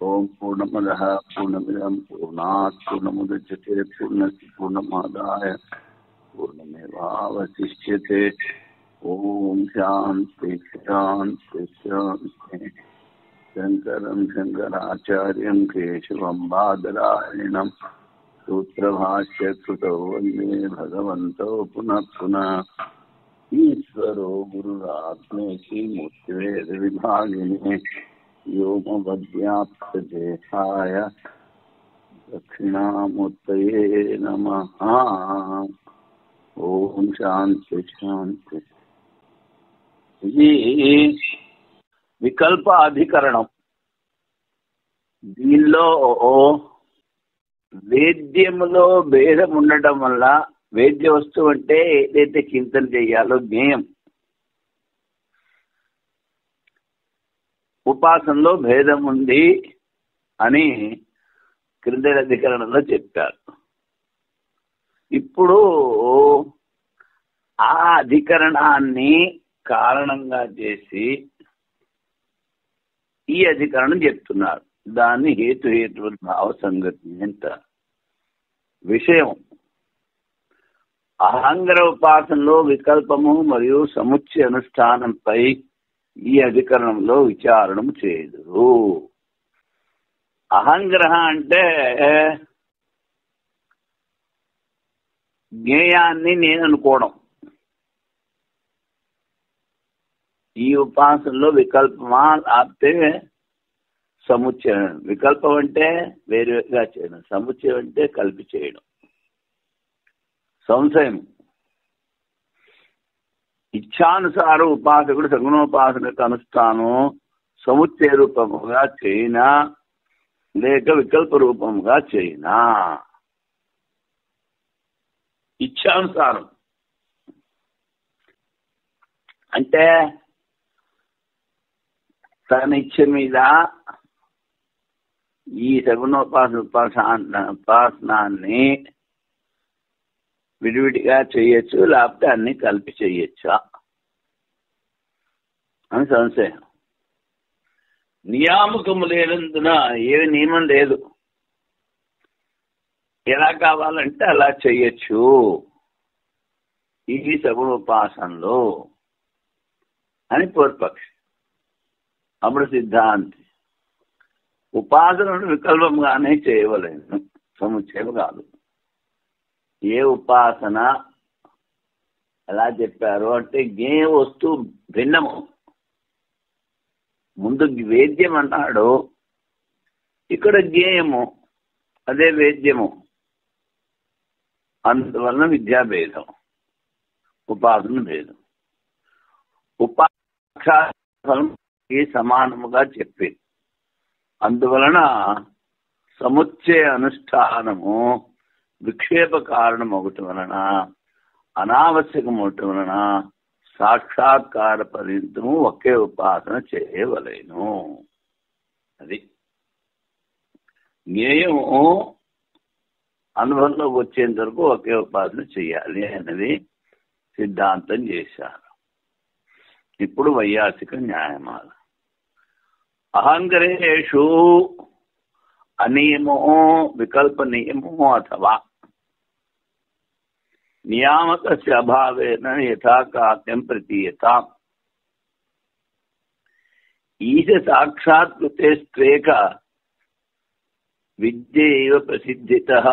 ఓం పూర్ణమదః పూర్ణమిదం పూర్ణాత్ పూర్ణముదచ్యతే పూర్ణస్య పూర్ణమాదాయ పూర్ణమేవావశిష్యతే. ఓం శాంతి శాంతి శాంతి. శంకరం శంకరాచార్యం కేశవం బాదరాయణం సూత్రభాష్యకృతౌ వందే భగవంతో పునః పునః. ఈశ్వరో గురురాత్మేతి మూర్తివేద విభాగినే వ్యోమవద్వ్యాప్తదేహాయ దక్షిణామూర్తయే నమః. ఓం శాంతి శాంతి. ఇది వికల్ప అధికరణం. దీనిలో వేద్యములో భేదం ఉండటం వల్ల వేద్య వస్తువు అంటే ఏదైతే చింతన చేయాలో జ్ఞేయం, ఉపాసనలో భేదం ఉంది అని క్రింద అధికరణంలో చెప్పారు. ఇప్పుడు ఆ అధికరణాన్ని కారణంగా చేసి ఈ అధికరణం చెప్తున్నారు. దాన్ని హేతు భావ సంగతి అంటారు. విషయం అహంగ్ర ఉపాసనలో వికల్పము మరియు సముచ్చయ అనుష్ఠానంపై ఈ అధికరణంలో విచారణము చేయదు. అహంగ్రహ అంటే జ్ఞేయాన్ని నేను అనుకోవడం. ఈ ఉపాసనలో వికల్పమా ఆపితే సముచ్చయం. వికల్పం అంటే వేరుగా చేయడం, సముచ్చయం అంటే కలిపి చేయడం. సంశయం. ఇచ్ఛానుసార ఉపాసకుడు సగుణోపాసనకు అనుష్ఠానం సముచ్చయ రూపముగా చేయినా లేక వికల్ప రూపముగా చేయినా. ఇచ్ఛానుసారం అంటే తన ఇచ్చ మీద ఈ ఉపాసనాన్ని విడివిడిగా చేయొచ్చు, లేకపోతే అన్ని కలిపి చేయొచ్చా అని సంశయం. నియామకము లేనందున ఏ నియమం లేదు, ఎలా కావాలంటే అలా చెయ్యొచ్చు ఈ సగుణోపాసనలో అని పూర్వపక్షి. అప్పుడు సిద్ధాంతి ఉపాసనను వికల్పంగానే చేయవలేను, సముచ్చయం కాదు. ఏ ఉపాసన ఎలా చెప్పారు అంటే జ్ఞేయ వస్తువు భిన్నము. ముందు వేద్యం అన్నాడు, ఇక్కడ జ్ఞేయము అదే వేద్యము. అందువలన విద్యాభేదం, ఉపాసన భేదం. ఉపాసన సమానముగా చెప్పి అందువలన సముచ్చయ అనుష్ఠానము విక్షేప కారణం ఒకటి వలన, అనావశ్యకం ఒకటి వలన సాక్షాత్కార పర్యంతము ఒకే ఉపాసన చేయవలేను. అది జ్ఞేయము అనుభవంలోకి వచ్చేంత వరకు ఒకే ఉపాసన చేయాలి అన్నది సిద్ధాంతం చేశారు. ఇప్పుడు వైయాసిక న్యాయమాల. అహంగ్రహేషు అనియమో వికల్ప నియమో అథవా నియామకస్య అభావేన యథాకార్యం ప్రతీయతాం. ఈశ సాక్షాత్కృతే స్త్రేక విద్యైవ ప్రసిద్ధితః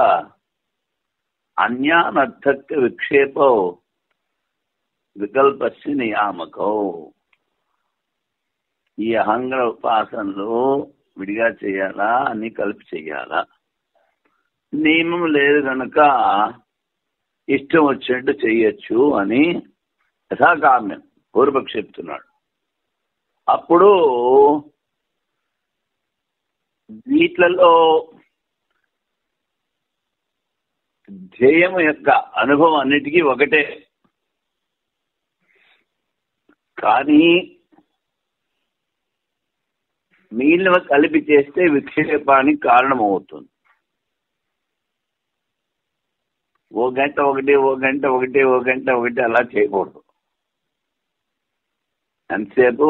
అన్యానర్థక్య విక్షేపో వికల్పస్య నియామకో. ఈ అహంగ్ర ఉపాసనలో విడిగా చేయాలా అన్ని కలిపి చెయ్యాలా? నియమం లేదు కనుక ఇష్టం వచ్చినట్టు చెయ్యొచ్చు అని యథాకామ్యం పూర్వపక్షి చెప్తున్నాడు. అప్పుడు వీటిలలో ధ్యేయం యొక్క అనుభవం అన్నిటికీ ఒకటే, కానీ మిగిలిన కలిపి చేస్తే విక్షేపానికి కారణమవుతుంది. ఓ గంట ఒకటి అలా చేయకూడదు. ఎంతసేపు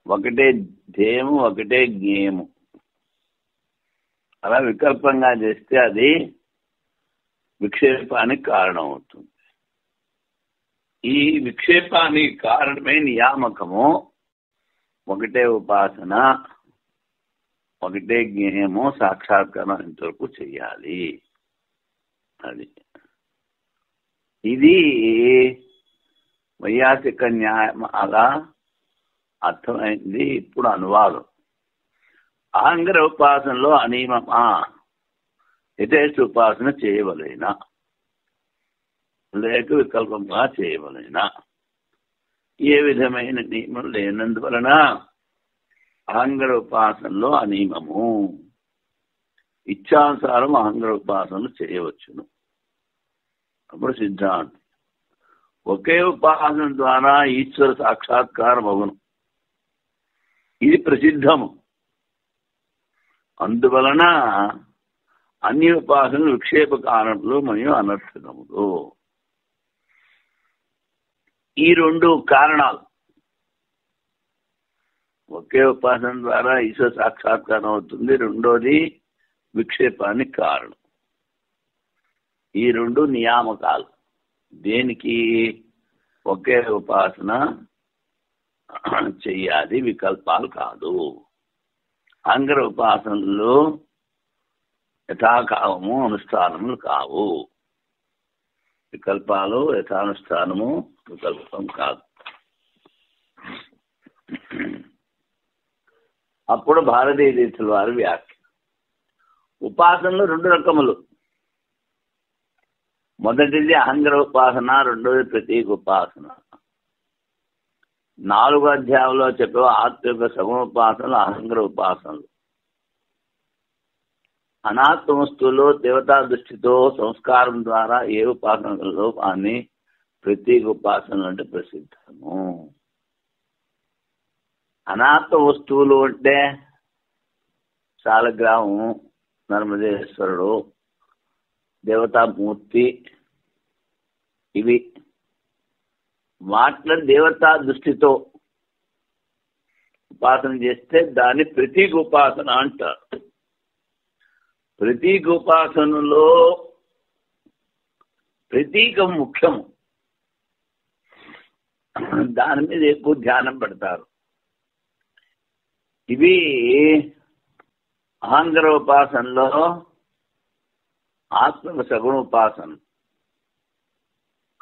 ఒకటే ధ్యేయము, ఒకటే జ్ఞేయము. అలా వికల్పంగా చేస్తే అది విక్షేపానికి కారణం అవుతుంది. ఈ విక్షేపానికి కారణమే నియామకము. ఒకటే ఉపాసన, ఒకటే జ్ఞేయము, సాక్షాత్కారం ఇంతవరకు చెయ్యాలి. అది ఇది వైయాసిక న్యాయం. అలా అర్థమైంది. ఇప్పుడు అనువాదం. ఆంగ్ర ఉపాసనలో అనియమమా, యథేష్ట ఉపాసన చేయవలెనా, లేక వికల్పంగా చేయవలెనా? ఏ విధమైన నియమం లేనందువలన అహంగర ఉపాసనలో అనియమము. ఇచ్ఛానుసారం అహంగర ఉపాసనలు చేయవచ్చును. అప్పుడు సిద్ధాంతం ఒకే ఉపాసన ద్వారా ఈశ్వర సాక్షాత్కారం అగును. ఇది ప్రసిద్ధము. అందువలన అన్ని ఉపాసనలు విక్షేప కారణములు మరియు అనర్థకములు. ఈ రెండు కారణాలు, ఒకే ఉపాసన ద్వారా ఈశ్వర సాక్షాత్కారం అవుతుంది, రెండోది విక్షేపానికి కారణం. ఈ రెండు నియామకాలు. దేనికి? ఒకే ఉపాసన చెయ్యాలి, వికల్పాలు కాదు. అంగర ఉపాసనలు యథాకాలము అనుష్ఠానములు కావు. వికల్పాలు యథానుష్ఠానము, వికల్పం కాదు. అప్పుడు భారతీయ తీర్థుల వారి వ్యాఖ్య. ఉపాసనలు రెండు రకములు. మొదటిది అహంగర ఉపాసన, రెండోది ప్రతీక ఉపాసన. 4వ అధ్యాయంలో చెప్పే ఆత్మిక సగుణోపాసనలు అహంగర ఉపాసనలు. అనాత్మ వస్తువులో దేవతా దృష్టితో సంస్కారం ద్వారా ఏ ఉపాసనలో అని ప్రతీక ఉపాసనలు అంటే ప్రసిద్ధము. అనాత్మ వస్తువులు అంటే శాలగ్రామము, నర్మదేశ్వరుడు, దేవతామూర్తి, ఇవి వాటిని దేవతా దృష్టితో ఉపాసన చేస్తే దాన్ని ప్రతీక ఉపాసన అంటారు. ప్రతీక ఉపాసనలో ప్రతీకం ముఖ్యము. దాని మీద ఎక్కువ ధ్యానం పెడతారు. ఇవి అహంగర ఉపాసనలో ఆత్మ సగుణ ఉపాసన.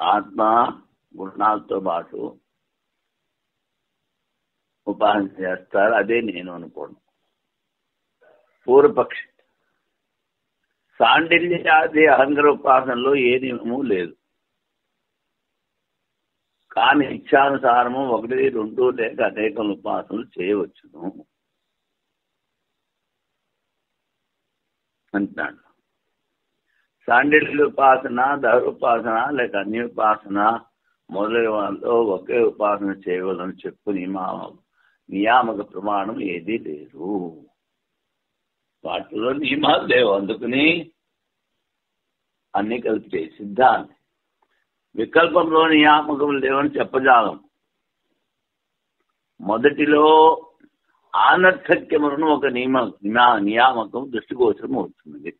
ఆత్మ గుణాలతో పాటు ఉపాసన చేస్తారు. అదే నేను అనుకోను. పూర్వపక్షి సాండిల్యాది అహంగర ఉపాసనలో ఏ నియమము లేదు. కానీ ఇచ్ఛానుసారము 1, 2 లేక అనేక ఉపాసనలు చేయవచ్చును అంటున్నాడు. సాండిల్య ఉపాసన, దహరోపాసన లేక అన్య ఉపాసన మొదలైన వాళ్ళలో ఒకే ఉపాసన చేయవలని చెప్పు నియామక ప్రమాణం ఏదీ లేదు. వాటిలో నియమాలు లేవు. అందుకని అన్ని కలిపి సిద్ధాంతం. వికల్పంలో నియామకం లేవని చెప్పజాలం. మొదటిలో ఆనర్థక్యములను ఒక నియామకం దృష్టిగోచరం అవుతుంది.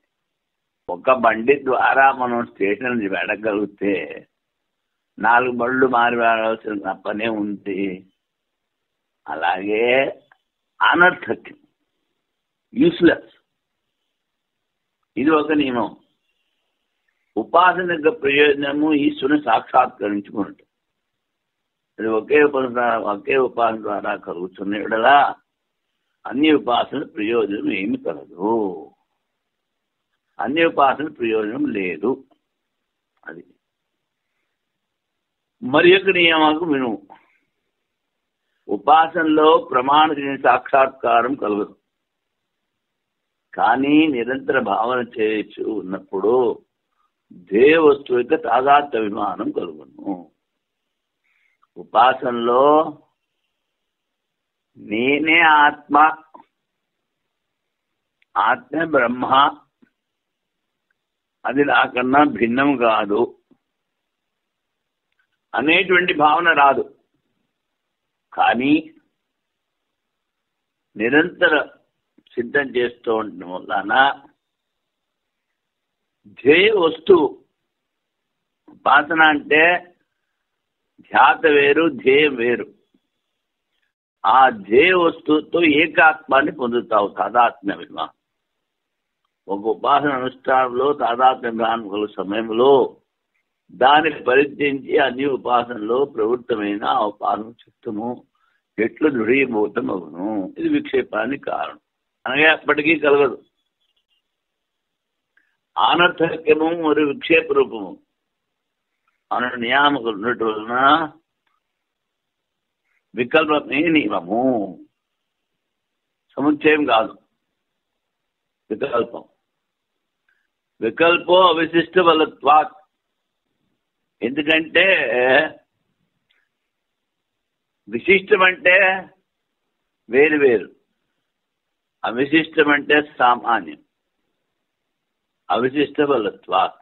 ఒక బండి ద్వారా మనం స్టేషన్ వెళ్ళగలిగితే 4 బళ్ళు మారి వెళ్ళాల్సిన పనే ఉంది. అలాగే అనర్థక్యం, యూస్లెస్, ఇది ఒక నియమం. ఉపాసన యొక్క ప్రయోజనము ఈశ్వరుని సాక్షాత్కరించుకున్నట్టు. అది ఒకే ఉపాసన ద్వారా కలుగుతున్న యెడల అన్ని ఉపాసన ప్రయోజనం ఏమి కలదు. అన్ని ఉపాసన ప్రయోజనం లేదు. అది మరి యొక్క నియమాలకు విను. ఉపాసనలో ప్రమాణ సాక్షాత్కారం కలగదు, కానీ నిరంతర భావన చేయొచ్చు ఉన్నప్పుడు దేవ వస్తువు యొక్క తాదాత్మ్య అభిమానం కలుగును. ఉపాసనలో నేనే ఆత్మ, ఆత్మ బ్రహ్మ, అది నాకన్నా భిన్నం కాదు అనేటువంటి భావన రాదు. కానీ నిరంతర సిద్ధం చేస్తూ ఉండడం వలన ధ్యేయ వస్తువు. ఉపాసన అంటే ధ్యాత వేరు, ధ్యేయం వేరు. ఆ ధ్యేయ వస్తువుతో ఏకాత్మాన్ని పొందుతావు, తాదాత్మ్య వివాహం. ఒక ఉపాసన అనుష్ఠానంలో తాదాత్మ్య వివాహం కల సమయంలో దాన్ని పరిత్యజించి అన్ని ఉపాసనలో ప్రవృత్తమైన ఆ ఉపాసన చిత్తము ఎట్లు దృఢీభూతం అవును. ఇది విక్షేపానికి కారణం. అనగా ఎప్పటికీ కలగదు. ఆనర్థక్యము మరియు విక్షేప రూపము అన్న నియామకులు ఉన్నట్టు వలన వికల్పమే నియమము. సముచ్చయం కాదు, వికల్పం. వికల్పో అవిశిష్ట బలత్వాత్. ఎందుకంటే విశిష్టం అంటే వేరు వేరు, అవిశిష్టం అంటే సామాన్యం. అవిశిష్ట బలత్వాత్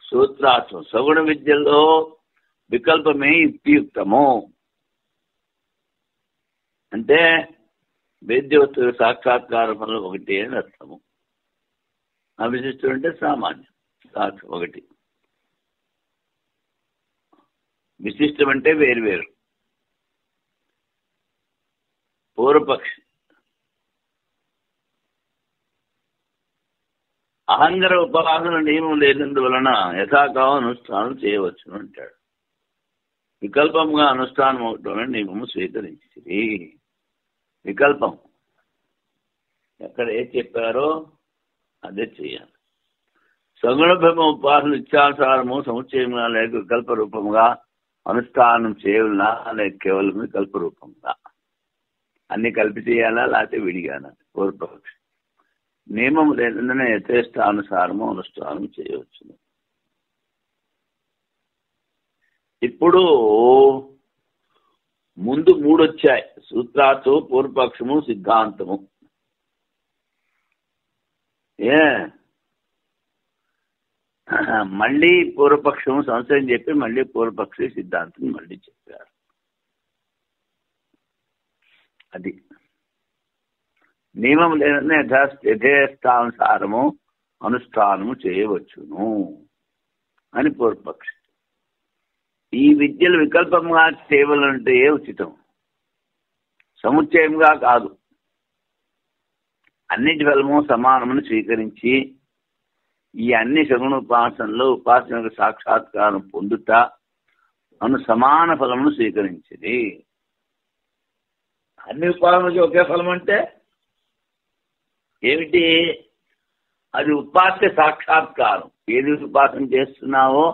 సూత్రార్థం. సగుణ విద్యలో వికల్పమే యుక్తియుక్తము. అంటే వేద్యవస్తు సాక్షాత్కార ఫలం ఒకటి అని అర్థము. అవిశిష్టం అంటే సామాన్యం, ఒకటి. విశిష్టం అంటే వేరు వేరు. పూర్వపక్షి అహంగర ఉపాసన నియమం లేనందువలన యథాకాలం అనుష్ఠానం చేయవచ్చును అంటాడు. వికల్పంగా అనుష్ఠానం అవటం నియమము స్వీకరించింది. వికల్పం ఎక్కడ ఏది చెప్పారో అదే చేయాలి. సగుణ బ్రహ్మ ఉపాసన ఇచ్చానుసారము సముచ్చయంగా లేక వికల్ప రూపంగా అనుష్ఠానం చేయాలన్నా లేక కేవలం వికల్ప రూపంగా అన్ని కలిపి చేయాలా లేకపోతే విడిగానా? పూర్వపక్షి. నియమం లేదంటే యథేష్టానుసారము అనుష్ఠానం చేయవచ్చు. ఇప్పుడు ముందు మూడు వచ్చాయి: సూత్రార్థు, పూర్వపక్షము, సిద్ధాంతము. మళ్ళీ పూర్వపక్షము సంశయం చెప్పి మళ్ళీ పూర్వపక్షి సిద్ధాంతం మళ్ళీ చెప్పారు. అది నియమం లేదని యథేష్టానుసారము అనుష్ఠానము చేయవచ్చును అని పూర్వపక్షి. ఈ విద్యలు వికల్పంగా చేయవలంటే ఉచితం, సముచ్చయంగా కాదు. అన్నిటి ఫలము సమానమని స్వీకరించి ఈ అన్ని సగుణోపాసనలో ఉపాసనకు సాక్షాత్కారం పొందుట అను సమాన ఫలమును స్వీకరించింది. అన్ని ఉపాసనకి ఒకే ఫలం అంటే ఏమిటి? అది ఉపాస్య సాక్షాత్కారం. ఏది ఉపాసన చేస్తున్నావో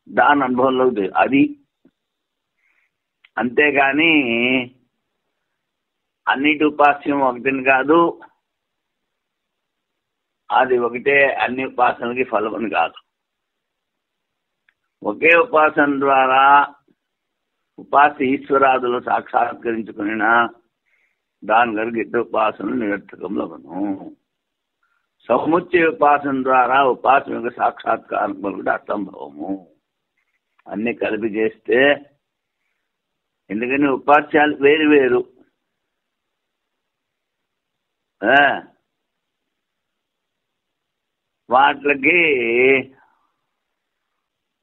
దాని అనుభవంలో అది. అంతేగాని అన్నిటి ఉపాస్యం ఒకటిని కాదు, అది ఒకటే అన్ని ఉపాసనలకి ఫలం అని కాదు. ఒకే ఉపాసన ద్వారా ఉపాస్య ఈశ్వరాదులు సాక్షాత్కరించుకుని దాని కలిగి ఇద్దరు ఉపాసనలు నిరర్థకములవను. సముచ్చయ ఉపాసన ద్వారా ఉపాసన యొక్క సాక్షాత్కారం కూడా అసంభవము. అన్ని కలిపి చేస్తే, ఎందుకని ఉపాస్యాలు వేరు వేరు. వాటికి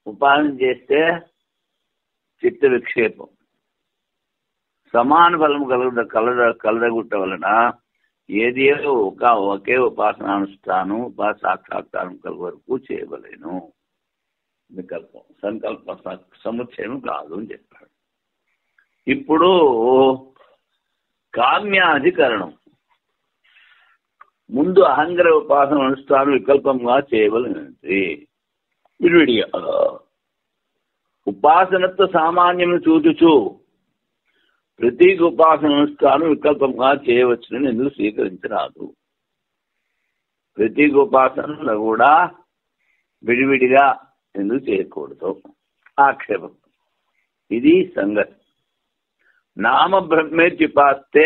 ఉపాసన చేస్తే చిత్త విక్షేపం. సమాన ఫలం కలదగుట్ట వలన ఏది ఒకే ఉపాసనానుష్ఠానం సాక్షాత్కారం కల వరకు చేయవలేను. వికల్పం, సంకల్ప సముచ్చయం కాదు అని చెప్పాడు. ఇప్పుడు కామ్యాధికరణం. ముందు అహంగర ఉపాసన అనుష్ఠానం వికల్పంగా చేయవలనది. విడివిడిగా ఉపాసనతో సామాన్యం చూచుచు ప్రతీక ఉపాసన అనుష్ఠానం వికల్పంగా చేయవచ్చునని ఎందుకు స్వీకరించరాదు? ప్రతీక ఉపాసనలు కూడా విడివిడిగా ఎందుకు చేయకూడదు? ఆక్షేపం. ఇది సంగతి. నామ బ్రహ్మేత్యుపాస్తే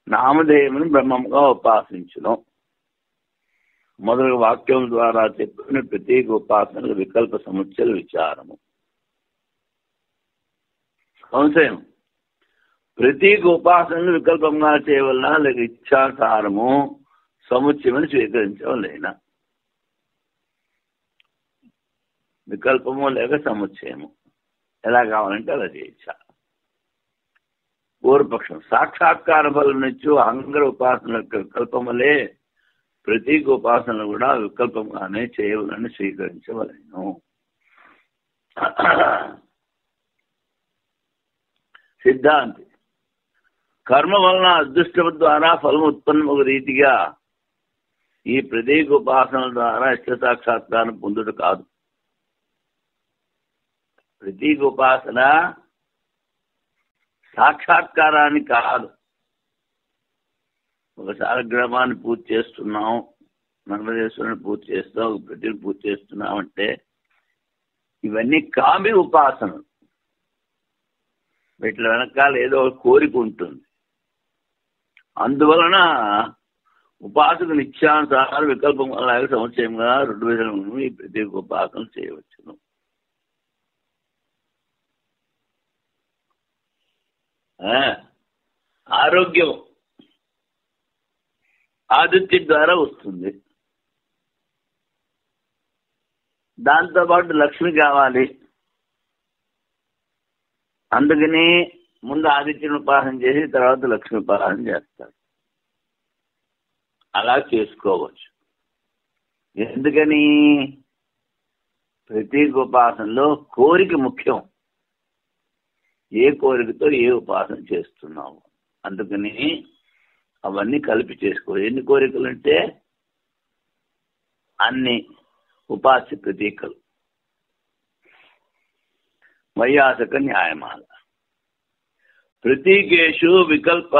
నామధేయమును బ్రహ్మంగా ఉపాసించును మొదలగు వాక్యం ద్వారా చెప్పిన ప్రతీక ఉపాసనలు వికల్ప సముచ్చయ విచారము. సంశయం. ప్రతీక ఉపాసనలు వికల్పంగా చేయవలన లేక ఇచ్చానుసారము సముచ్చయమని స్వీకరించవలేనా? వికల్పము లేక సముచ్చయము ఎలా కావాలంటే అలా చేయొచ్చా? పూర్వపక్షం సాక్షాత్కార ఫలం నుంచి అహంగ్ర ఉపాసన వికల్పములే ప్రతీక ఉపాసనలు కూడా వికల్పంగానే చేయవలని స్వీకరించవలేను. సిద్ధాంతి కర్మ వలన అదృష్టం ద్వారా ఫలం ఉత్పన్నమగు రీతిగా ఈ ప్రతీక ఉపాసనల ద్వారా ఇష్ట సాక్షాత్కారం పొందుట కాదు. ప్రతీక ఉపాసన సాక్షాత్కారాన్ని కాదు. ఒకసారి గ్రామాన్ని పూర్తి చేస్తున్నాం, మంగళేశ్వరుని పూర్తి చేస్తాం, ఒక ప్రతిని పూర్తి చేస్తున్నాం అంటే ఇవన్నీ కామి ఉపాసనలు. వీటి వెనకాల ఏదో ఒక కోరిక ఉంటుంది. అందువలన ఉపాసకు నిత్యానుసారం వికల్పం అలాగే సముచ్చయంగా 2 విధాలను ఈ ప్రత్యేక ఉపాసన చేయవచ్చును. ఆరోగ్యం ఆదిత్యం ద్వారా వస్తుంది. దాంతోపాటు లక్ష్మి కావాలి. అందుకని ముందు ఆదిత్యం ఉపాసన చేసి తర్వాత లక్ష్మి ఉపాసన చేస్తారు. అలా చేసుకోవచ్చు. ఎందుకని? ప్రతీక ఉపాసనలో కోరిక ముఖ్యం. ఏ కోరికతో ఏ ఉపాసన చేస్తున్నాము, అందుకని అవన్నీ కలిపి చేసుకో. ఎన్ని కోరికలు అంటే అన్ని ఉపాస్య ప్రతీకలు. వైయాసక న్యాయమాల ప్రతీకేషు వికల్ప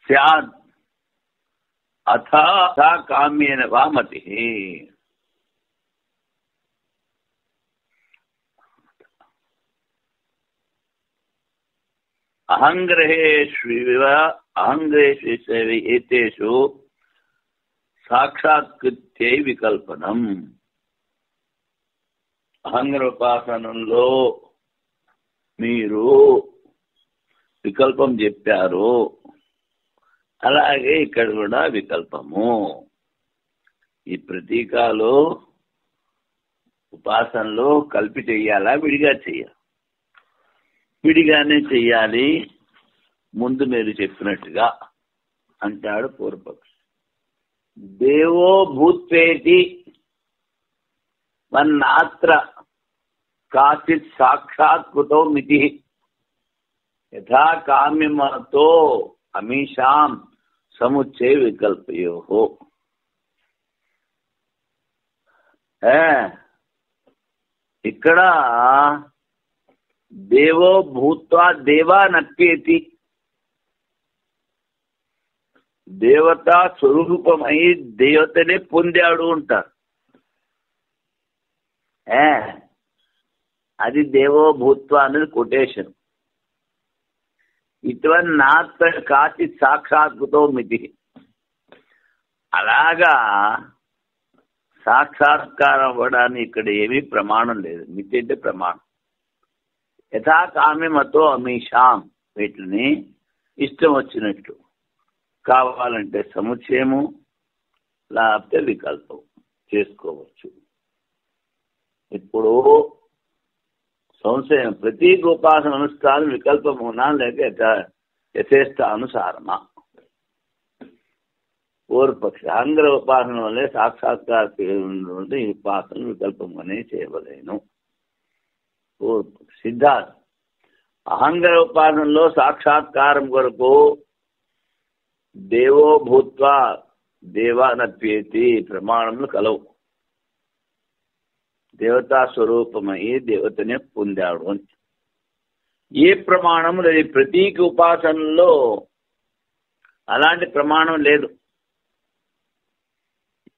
స్యాద్ అథా కామ్యేన వా మతి. అహంగ్రహేషు ఏతేషు సాక్షాత్కృత్యై వికల్పనం. అహంగ్ర ఉపాసనంలో మీరు వికల్పం చెప్పారు, అలాగే ఇక్కడ కూడా వికల్పము. ఈ ప్రతీకాలు ఉపాసనలో కలిపి చెయ్యాలా, విడిగా చెయ్యాలి? విడిగానే చెయ్యాలి, ముందు మీరు చెప్పినట్టుగా అంటాడు పూర్వపక్షి. దేవో భూత్వేతి మన్నాత్ర కాచిత్ సాక్షాత్కృతో మితి యథా కామ్యమతో అమీషాం సముచ్చయ వికల్పయో. ఇక్కడ దేవో భూత్వా దేవా నప్యేతి, దేవత స్వరూపమై దేవతనే పొందాడు అంటారు. అది దేవో భూత్వా అనేది కొటేషన్. ఇటువంటి నాత్ర కాచిత్ సాక్షాత్కృతో మితి, అలాగా సాక్షాత్కారం అవ్వడానికి ఇక్కడ ఏమీ ప్రమాణం లేదు. మితి అంటే ప్రమాణం. యథా కామ్యమతో అమీషాం, వీటిని ఇష్టం వచ్చినట్టు కావాలంటే సముచ్చయము, లేకపోతే వికల్పం చేసుకోవచ్చు. ఇప్పుడు సంశయం, ప్రతీక ఉపాసన అనుష్ఠానం వికల్పమునా లేక యథేష్ట అనుసారమా? పూర్వపక్ష అహంగ్ర ఉపాసన వల్లే సాక్షాత్కార ఈ ఉపాసన వికల్పమునే చేయవలేను. సిద్ధార్థ్ అహంగ్ర ఉపాసనలో సాక్షాత్కారం కొరకు దేవో భూత్వా దేవానప్యేతి ప్రమాణములు కలవు. దేవతా స్వరూపమై దేవతనే పొందాడు అని ఏ ప్రమాణము లేదు. ప్రతీక ఉపాసనలో అలాంటి ప్రమాణం లేదు.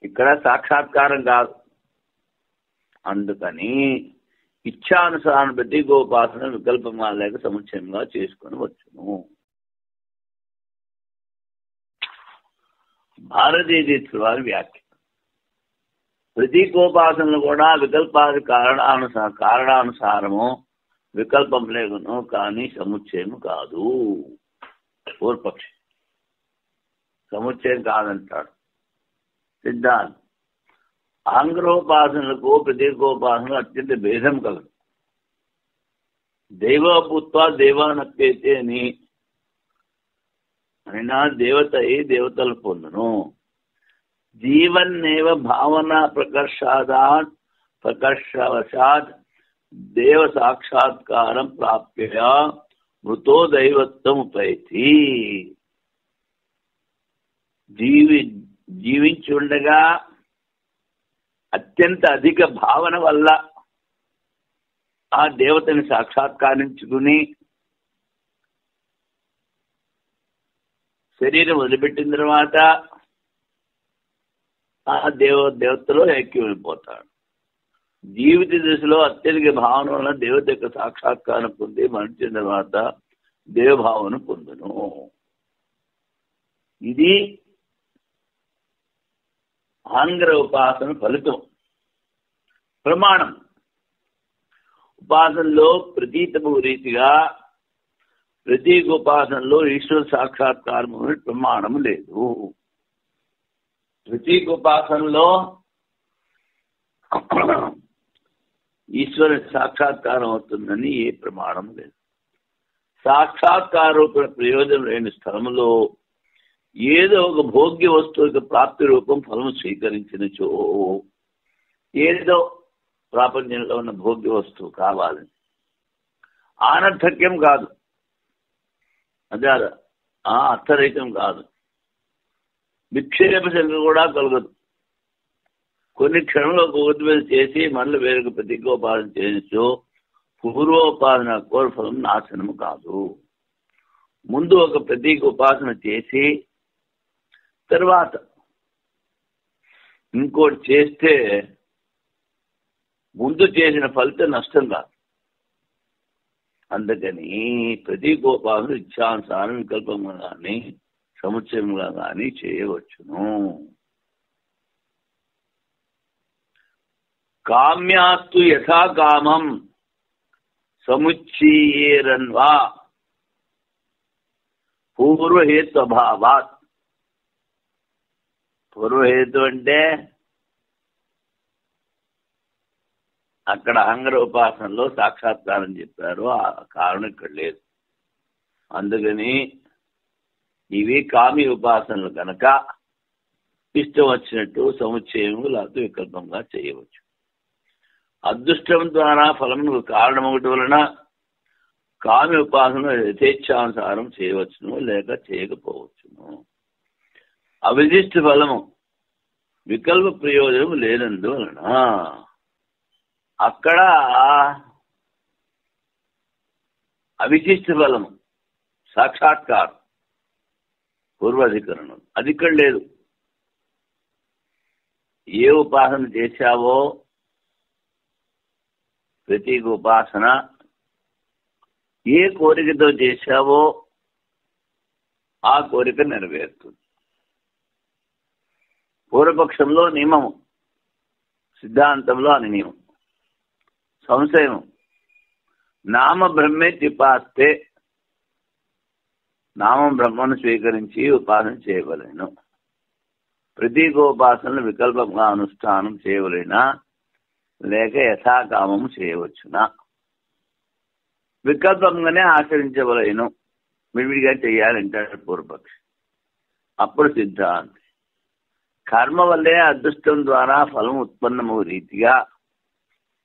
ఇక్కడ సాక్షాత్కారం కాదు. అందుకని ఇచ్ఛానుసారం ప్రతీకోపాసన వికల్పంగా లేక సముచ్చయంగా చేసుకొని వచ్చును. భారతీయ తీర్థుల వారి వ్యాఖ్య. ప్రతీకోపాసనలు కూడా వికల్పాది కారణానుసారము వికల్పం లేకును, కానీ సముచ్చయము కాదు. పూర్వపక్షి సముచ్చయం కాదంటాడు సిద్ధాంతం. అహంగ్రహోపాసనలకు ప్రతీకోపాసనలు అత్యంత భేదం కలదు. దైవభూత్వ దేవానప్యైతే అని అయినా దేవత దేవతలు పొందును. జీవన్నేవ భావన ప్రకర్షవశాత్ దేవ సాక్షాత్కారం ప్రాప్య మృతో దైవత్వం ఉపైతి. జీవించి ఉండగా అత్యంత అధిక భావన వల్ల ఆ దేవతని సాక్షాత్కరించుకుని శరీరం వదిలిపెట్టిన తర్వాత ఆ దేవతలో ఐక్యమైపోతాడు. జీవిత దశలో అత్యధిక భావన వలన దేవత యొక్క సాక్షాత్కారం పొంది మరణించిన తర్వాత దేవభావన పొందును. ఇది ఆంగ్ర ఉపాసన ఫలితం. ప్రమాణం ఉపాసనలో ప్రతీతము రీతిగా ప్రతీక ఉపాసనలో ఈశ్వర సాక్షాత్కారం ప్రమాణం లేదు. ప్రతీక ఉపాసనలో ఈశ్వర సాక్షాత్కారం అవుతుందని ఏ ప్రమాణం లేదు. సాక్షాత్కారోపణ ప్రయోజనం లేని స్థలంలో ఏదో ఒక భోగ్య వస్తువు ప్రాప్తి రూపం ఫలము స్వీకరించినచో, ఏదో ప్రాపంచంలో ఉన్న భోగ్య వస్తువు కావాలి, ఆనర్థక్యం కాదు, అదే అర్థరహితం కాదు, విక్షేప శంక కూడా కలగదు. కొన్ని క్షణంలో భగవద్ మీద చేసి మళ్ళీ వేరొక ప్రతీకోపాసన చేయొచ్చు. పూర్వోపాసన కోరఫలం నాశనము కాదు. ముందు ఒక ప్రతీక ఉపాసన చేసి తర్వాత ఇంకోటి చేస్తే ముందు చేసిన ఫలితం నష్టం కాదు. అందుకని ప్రతీకోపాసన ఇచ్ఛానుసారం వికల్పంగా కానీ సముచ్చయంగా కానీ చేయవచ్చును. కామ్యాస్తు యథా కామం సముచ్చీయేరన్వా పూర్వహేత్వభావాత్. పూర్వహేతు అంటే అక్కడ అహంగ్ర ఉపాసనలో సాక్షాత్కారం చెప్పారు, ఆ కారణం ఇక్కడ లేదు. అందుకని ఇవి కామి ఉపాసనలు కనుక ఇష్టం వచ్చినట్టు సముచ్చయము లేకపోతే వికల్పంగా చేయవచ్చు. అదృష్టం ద్వారా ఫలముకు కారణం ఒకటి వలన కామి ఉపాసన యథేచ్ఛానుసారం చేయవచ్చును, లేక చేయకపోవచ్చును. అవిశిష్ట ఫలము వికల్ప ప్రయోజనం లేనందువలన అక్కడ అవిశిష్ట ఫలము సాక్షాత్కారం పూర్వాధికరణం అది ఇక్కడ లేదు. ఏ ఉపాసన చేశావో ప్రతీక ఉపాసన ఏ కోరికతో చేశావో ఆ కోరిక నెరవేరుతుంది. పూర్వపక్షంలో నియమము, సిద్ధాంతంలో అని నియమం. సంశయం నామ బ్రహ్మే త్యుపాస్తే, నామం బ్రహ్మను స్వీకరించి ఉపాసన చేయవలేను. ప్రతీకోపాసనలు వికల్పంగా అనుష్ఠానం చేయవలేనా, లేక యథాకామము చేయవచ్చునా? వికల్పంగానే ఆచరించవలేను, విడివిడిగా చేయాలంటాడు పూర్వపక్షి. అప్పుడు సిద్ధాంతి కర్మ వల్లే అదృష్టం ద్వారా ఫలం ఉత్పన్నము రీతిగా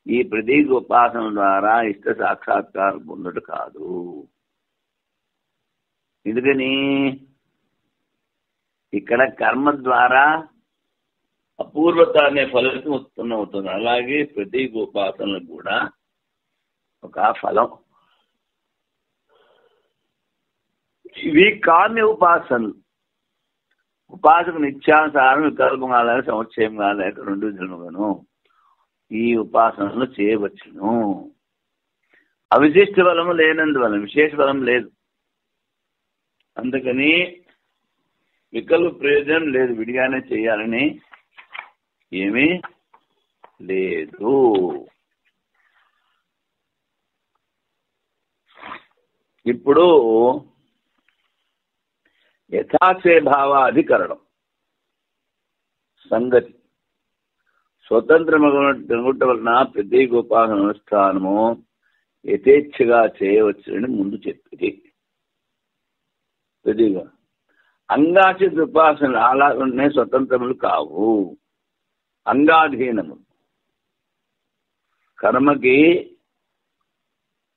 ఈ ప్రతీక ఉపాసన ద్వారా ఇష్ట సాక్షాత్కారం పొందుట కాదు. ఎందుకని ఇక్కడ కర్మ ద్వారా అపూర్వత అనే ఫలితం ఉత్పన్నమవుతుంది. అలాగే ప్రతీక ఉపాసనలకు కూడా ఒక ఫలం. ఇవి కామ్య ఉపాసనలు. ఉపాసకు నిత్యానుసారం వికల్పంగా లేక సముచ్చయంగా లేక రెండు విధులుగాను ఈ ఉపాసనలు చేయవచ్చును. అవిశిష్ట బలము లేనందువల్ల విశేష బలం లేదు. అందుకని వికల్ప ప్రయోజనం లేదు, విడిగానే చేయాలని ఏమీ లేదు. ఇప్పుడు యథాస్వేభావ అధికరణం సంగతి స్వతంత్రమగుట వలన ప్రత్యేకోపాసన అనుష్ఠానము యథేచ్ఛగా చేయవచ్చునని ముందు చెప్పింది. ప్రతిగా అంగాచిత ఉపాసనలు అలాగే స్వతంత్రములు కావు, అంగాధీనము. కర్మకి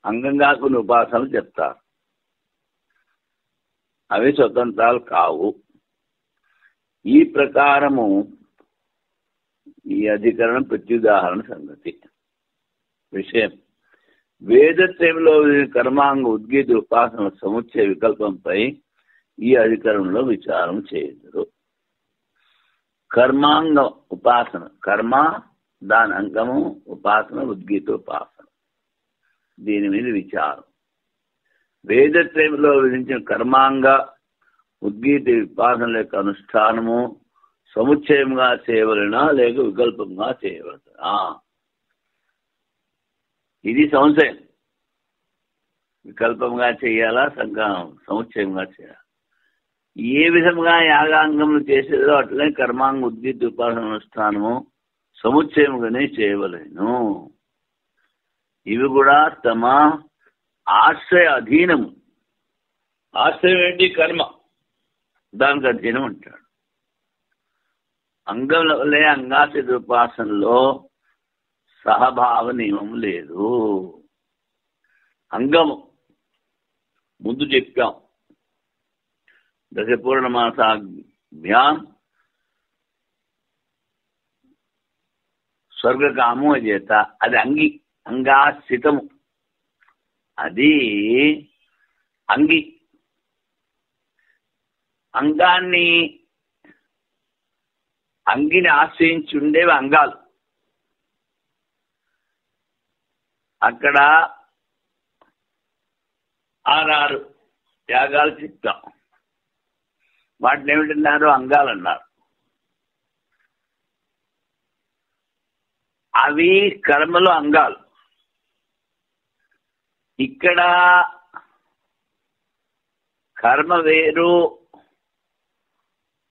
అంగంగా కొన్ని ఉపాసనలు చెప్తారు, అవి స్వతంత్రాలు కావు. ఈ ప్రకారము ఈ అధికరణం ప్రత్యుదాహరణ సంగతి విషయం. వేదత్రయంలో కర్మాంగ ఉద్గీత ఉపాసన సముచ్చయ వికల్పంపై ఈ అధికరణంలో విచారం చేయదురు. కర్మాంగ ఉపాసన, కర్మ దాని అంగము, ఉపాసన ఉద్గీత ఉపాసన, దీని మీద విచారం. వేదత్రయంలో విధించిన కర్మాంగ ఉద్గీత ఉపాసనల యొక్క అనుష్ఠానము సముచ్చయంగా చేయవలనా లేక వికల్పంగా చేయవలనా? ఇది సంశయం. వికల్పంగా చేయాలా, సముచ్చయంగా చేయాలా? ఏ విధంగా యాగాంగములు చేసేదో అట్లనే కర్మాంగ ఉద్గీత ఉపాసన అనుష్ఠానము సముచ్చయముగానే చేయవలేను. ఇవి కూడా తమ ఆశ్రయ అధీనము. ఆశ్రయం ఏంటి? కర్మ, దానికి అధీనం అంటాడు. అంగంలో అంగాసిత ఉపాసనలో సహభావ నియమం లేదు. అంగము ముందు చెప్పాం, దశపూర్ణమాసాభ్యాం స్వర్గకామో చేత, అది అంగాశ్రితము, అది అంగి. అంగిని ఆశ్రయించి ఉండేవి అంగాలు. అక్కడ 6 యాగాలు చెప్తాం. వాటిని ఏమిటన్నారు? అంగాలు అన్నారు. అవి కర్మలో అంగాలు. ఇక్కడ కర్మ వేరు,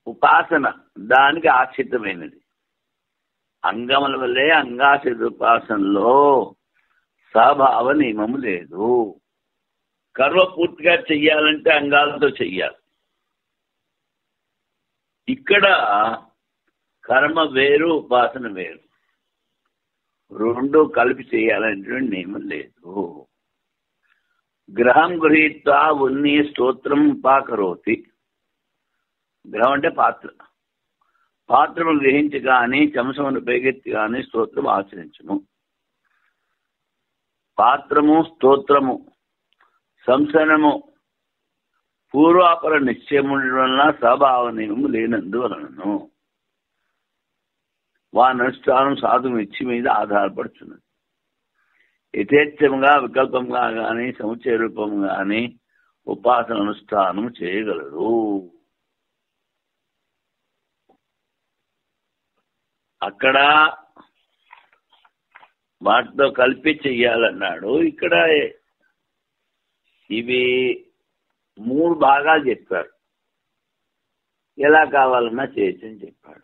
ఉపాసన దానికి ఆశ్రితమైనది. అంగముల వల్లే అంగాశ్రిత ఉపాసనలో సహభావ నియమము లేదు. కర్మ పూర్తిగా చెయ్యాలంటే అంగాలతో చెయ్యాలి. ఇక్కడ కర్మ వేరు, ఉపాసన వేరు, రెండు కలిపి చేయాలనేటువంటి నియమం లేదు. గ్రహం గృహీత్వా ఉన్ని స్తోత్రం ఉపాకరోతి. గ్రహం అంటే పాత్ర. పాత్రము గ్రహించి కానీ చమసమును పైకెత్తి కానీ స్తోత్రము ఆచరించును. పాత్రము, స్తోత్రము, సంసనము పూర్వాపర నిశ్చయము వలన స్వభావ నియమము లేనందువలనను వాని అనుష్ఠానం సాధువు ఇచ్చి మీద ఆధారపడుతున్నది. యథేచ్ఛముగా, వికల్పంగా కానీ సముచ్చయ రూపంగా కానీ ఉపాసన అనుష్ఠానం చేయగలరు. అక్కడ వాటితో కలిపి చెయ్యాలన్నాడు. ఇక్కడ ఇవి 3 భాగాలు చెప్పాడు. ఎలా కావాలన్నా చేయొచ్చని చెప్పాడు.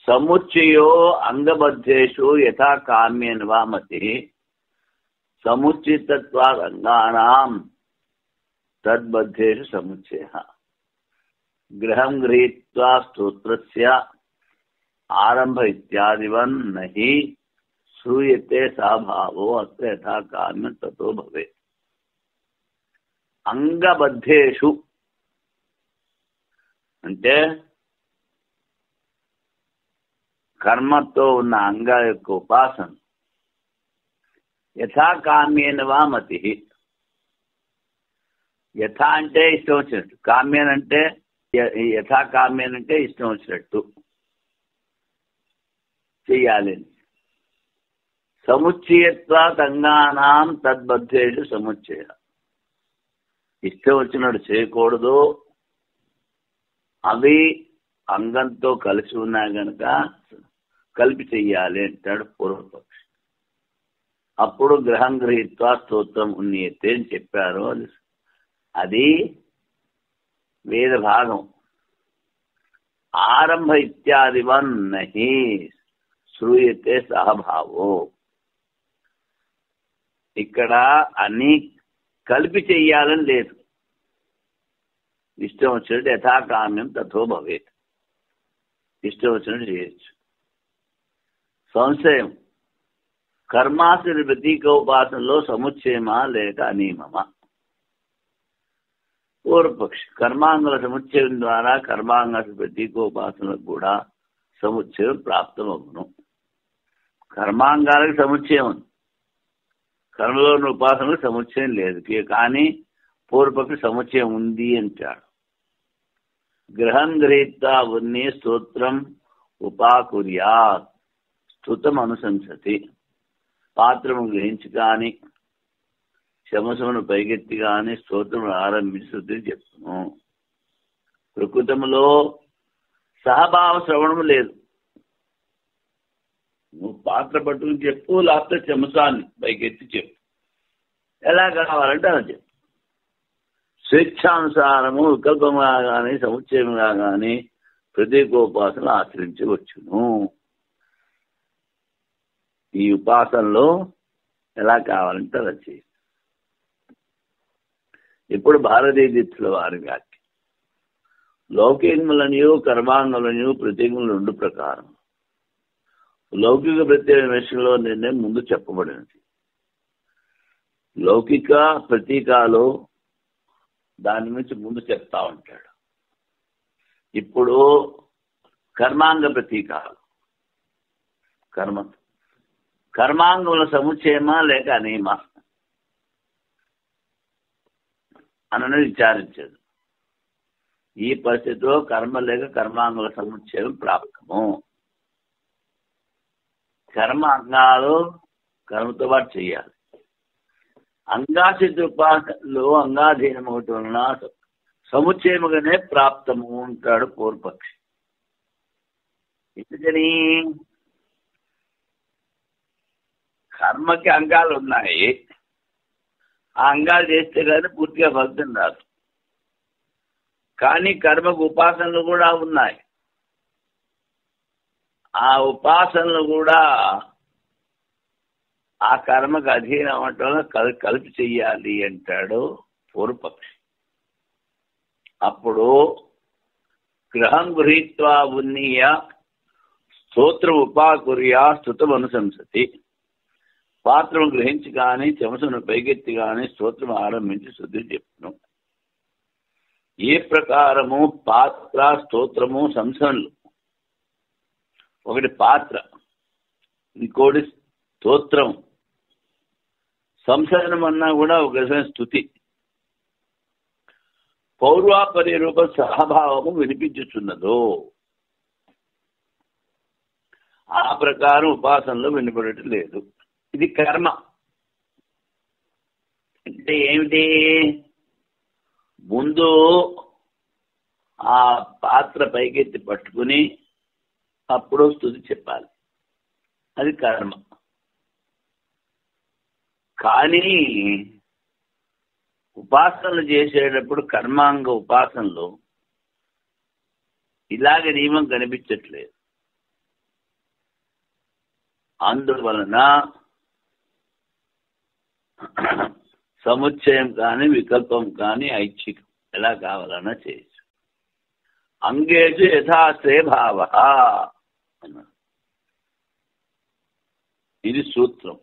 సముచ్చయో అంగబద్ధేషు యథా కామ్యేన్వా మతి సముచితత్వాదంగానాం తద్బద్ధేషు సముచ్చయ. గ్రహం గృహీత్వా స్తోత్రస్య ఆరంభ ఇత్యాదివన్ నహి శ్రూయతే సహభావో అత్ర యథా కామ్యం తతో భవేత్. అంగబద్ధేషు అంటే కర్మతో ఉన్న అంగ యొక్క ఉపాసన యథా కామ్యేనవా మతి. యథా అంటే ఇష్టం వచ్చినట్టు, కామ్యన్ అంటే యథా కామ్యన్ అంటే ఇష్టం వచ్చినట్టు చెయ్యాలి. సముచ్చయత్వాత్ అంగానాం తద్బద్ధేషు సముచ్చయ. ఇష్టం వచ్చినట్టు చేయకూడదు, అవి అంగంతో కలిసి ఉన్నాయి కనుక కలిపి చెయ్యాలి అంటాడు పూర్వపక్షి. అప్పుడు గ్రహం గృహీత్వా స్తోత్రం ఉన్నియతే అని చెప్పారు. అది వేద భాగం ఆరంభ ఇత్యాదివన్ నహి శ్రూయతే సహభావో. ఇక్కడ అన్ని కలిపి చెయ్యాలని లేదు. ఇష్టం వచ్చినట్టు యథాకామ్యం తథో భవేత్, ఇష్టం వచ్చినట్టు చేయొచ్చు. సంశయం, కర్మాశ్చర్య ప్రతీక ఉపాసనలో సముచ్చయమా లేక అనియమమా? పూర్వపక్షి, కర్మాంగుల సముచ్చయం ద్వారా కర్మాంగ ప్రతీకోపాసనలకు కూడా సముచ్చయం ప్రాప్తమవును. కర్మాంగాలకు సముచ్చయం ఉంది, కర్మలోని ఉపాసనకు సముచ్చయం లేదు. కానీ పూర్వపక్షి సముచ్చయం ఉంది అంటాడు. గ్రహం గృహీత్వా ఉన్ని స్తోత్రం ఉపాకుర్యాత్ స్తుతం అనుశంసతి. పాత్రము గ్రహించి కానీ శమసమును పైకెత్తి కానీ స్తోత్రము ఆరంభించి శుద్ధి చెప్తును. ప్రకృతములో సహభావ శ్రవణము లేదు. నువ్వు పాత్ర పట్టుకుని చెప్పు, లేకపోతే చెమసాన్ని పైకెత్తి చెప్పు, ఎలా కావాలంటే అలా చెప్పు. స్వేచ్ఛానుసారము వికల్పంగా కానీ సముచ్చయంగా కానీ ప్రతీకోపాసన ఆచరించవచ్చును. ఈ ఉపాసనలో ఎలా కావాలంటే అలా చేయి. ఇప్పుడు భారతీయ దీక్షల వారి వ్యాఖ్య, లౌకికములనియు కర్మాంగములనియు ప్రతీకములు రెండు ప్రకారం. లౌకిక ప్రత్యేక విషయంలో నిర్ణయం ముందు చెప్పబడినది. లౌకిక ప్రతీకాలు దాని నుంచి ముందు చెప్తా ఉంటాడు. ఇప్పుడు కర్మాంగ ప్రతీకాలు, కర్మాంగముల సముచ్చయమా లేక అనియమా అని విచారించాడు. ఈ పరిస్థితిలో కర్మ లేక కర్మాంగుల సముచ్చయం ప్రాప్తము. కర్మ అంగాలు కర్మతో పాటు చేయాలి. అంగాసిద్ధ ఉపాసనలో అంగాధీనం ఒకటి వలన సముచ్చయముగానే ప్రాప్తము అంటాడు పూర్వపక్షి. ఎందుకని? కర్మకి అంగాలు ఉన్నాయి, ఆ అంగాలు చేస్తే కానీ పూర్తిగా ఫలితం రాదు. కానీ కర్మకు ఉపాసనలు కూడా ఉన్నాయి, ఆ ఉపాసనలు కూడా ఆ కర్మకు అధీనం అవటం కలిపి చెయ్యాలి అంటాడు పూర్వపక్షి. అప్పుడు గ్రహం గృహీత్వా ఉన్నీయ స్తోత్రం ఉపాకుర్యా స్తుతం అనుశంసతి. పాత్రను గ్రహించి కానీ చెమసను పైకెత్తి కానీ స్తోత్రం ఆరంభించి శుద్ధి చెప్పును. ఏ ప్రకారము పాత్ర స్తోత్రము సంసనలు, ఒకటి పాత్ర ఇంకోటి స్తోత్రం. సంసనం అన్నా కూడా ఒక రకమైన స్తుతి. పౌర్వాపరి రూప సహభావము వినిపించుచున్నదో ఆ ప్రకారం ఉపాసనలో వినపడటం లేదు. ఇది కర్మ అంటే ఏమిటి? ముందు ఆ పాత్ర పైకెత్తి పట్టుకుని అప్పుడు స్తుతి చెప్పాలి, అది కర్మ. కానీ ఉపాసనలు చేసేటప్పుడు కర్మాంగ ఉపాసనలో ఇలాగ నియమం కనిపించట్లేదు. అందువలన సముచ్చయం కానీ వికల్పం కానీ ఐచ్ఛికం ఎలా కావాలన్నా చేయొచ్చు. అంగేజు యథాశ్రయ భావ అన్నారు. ఇది సూత్రం.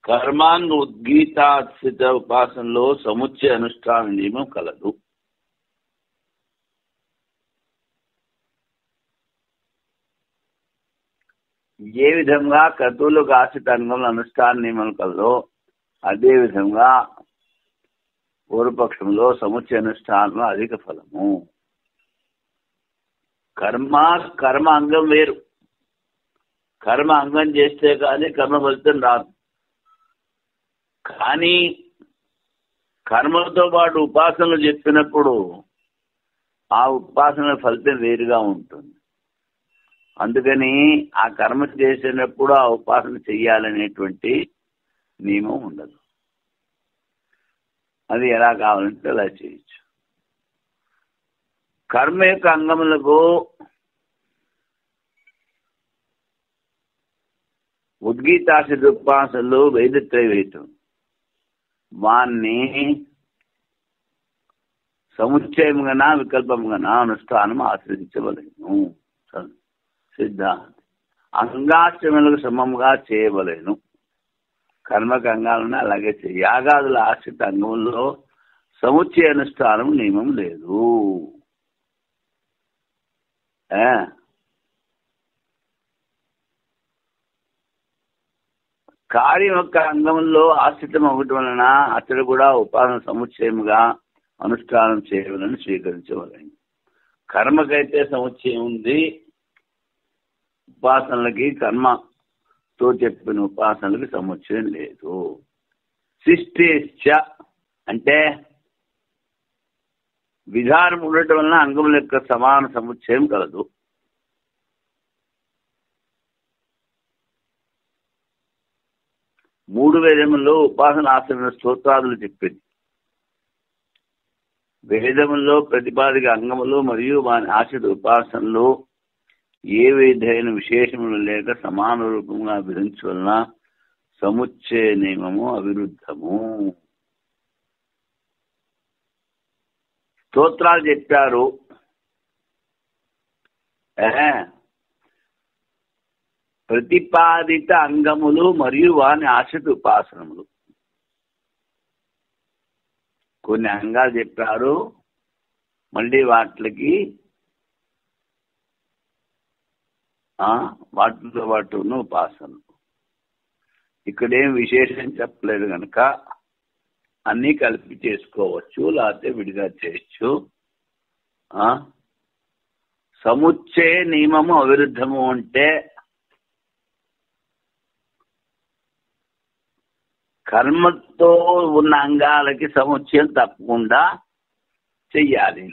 కర్మాంగ ఉద్గీతాశ్రిత ఉపాసనలో సముచ్చయ అనుష్ఠాన నియమం కలదు. ఏ విధంగా క్రతువులకు ఆశ్రిత అంగముల అనుష్ఠాన నియమం కలదో అదే విధంగా పూర్వపక్షంలో సముచ్చయ అనుష్ఠానంలో అధిక ఫలము. కర్మ అంగం వేరు. కర్మ అంగం చేస్తే కానీ కర్మ ఫలితం రాదు. కానీ కర్మలతో పాటు ఉపాసనలు చెప్పినప్పుడు ఆ ఉపాసన ఫలితం వేరుగా ఉంటుంది. అందుకని ఆ కర్మ చేసినప్పుడు ఆ ఉపాసన చెయ్యాలనేటువంటి నియమం ఉండదు. అది ఎలా కావాలంటే అలా చేయొచ్చు. కర్మ యొక్క అంగములకు ఉద్గీతాసిద్ధ ఉపాసనలు వేదత్రైవేతం వాన్ని సముచ్చయముగా వికల్పముగా అనుష్ఠానం ఆశ్రయించవలేను. సిద్ధాంతం అంగాశ్రములకు సమముగా చేయవలేను. కర్మకు అంగాలను అలాగే చేయ. యాగాదుల ఆశ్రిత అంగముల్లో సముచ్చయ అనుష్ఠానం నియమం లేదు. కార్యం యొక్క అంగంలో ఆశ్రితం అవ్వటం వలన అతడు కూడా ఉపాసన సముచ్చయముగా అనుష్ఠానం చేయవలని స్వీకరించవలని. కర్మకైతే సముచ్చయం ఉంది, ఉపాసనలకి కర్మతో చెప్పిన ఉపాసనలకి సముచ్చయం లేదు. శిష్టేశ్చ అంటే విధానం ఉండటం వలన అంగముల యొక్క సమాన సముచ్చయం కలదు. మూడు వేదముల్లో ఉపాసన ఆశ్రమ స్తోత్రాదులు చెప్పింది. వేదముల్లో ప్రతిపాదిక అంగములు మరియు వాని ఆశ్రిత ఉపాసనలు ఏ విధమైన విశేషములు లేక సమాన రూపంగా విధించు వలన సముచ్చయ నియమము అవిరుద్ధము. స్తోత్రాలు చెప్పారు, ప్రతిపాదిత అంగములు మరియు వాని ఆశ్రిత ఉపాసనములు. కొన్ని అంగాలు చెప్పారు, మళ్ళీ వాటితో పాటు ఉన్న ఉపాసనలు. ఇక్కడేం విశేషం చెప్పలేదు కనుక అన్నీ కలిపి చేసుకోవచ్చు, లేకపోతే విడిగా చేయొచ్చు. సముచ్చయ నియమము అవిరుద్ధము అంటే కర్మతో ఉన్న అంగాలకి సముచ్చయం తప్పకుండా చెయ్యాలి.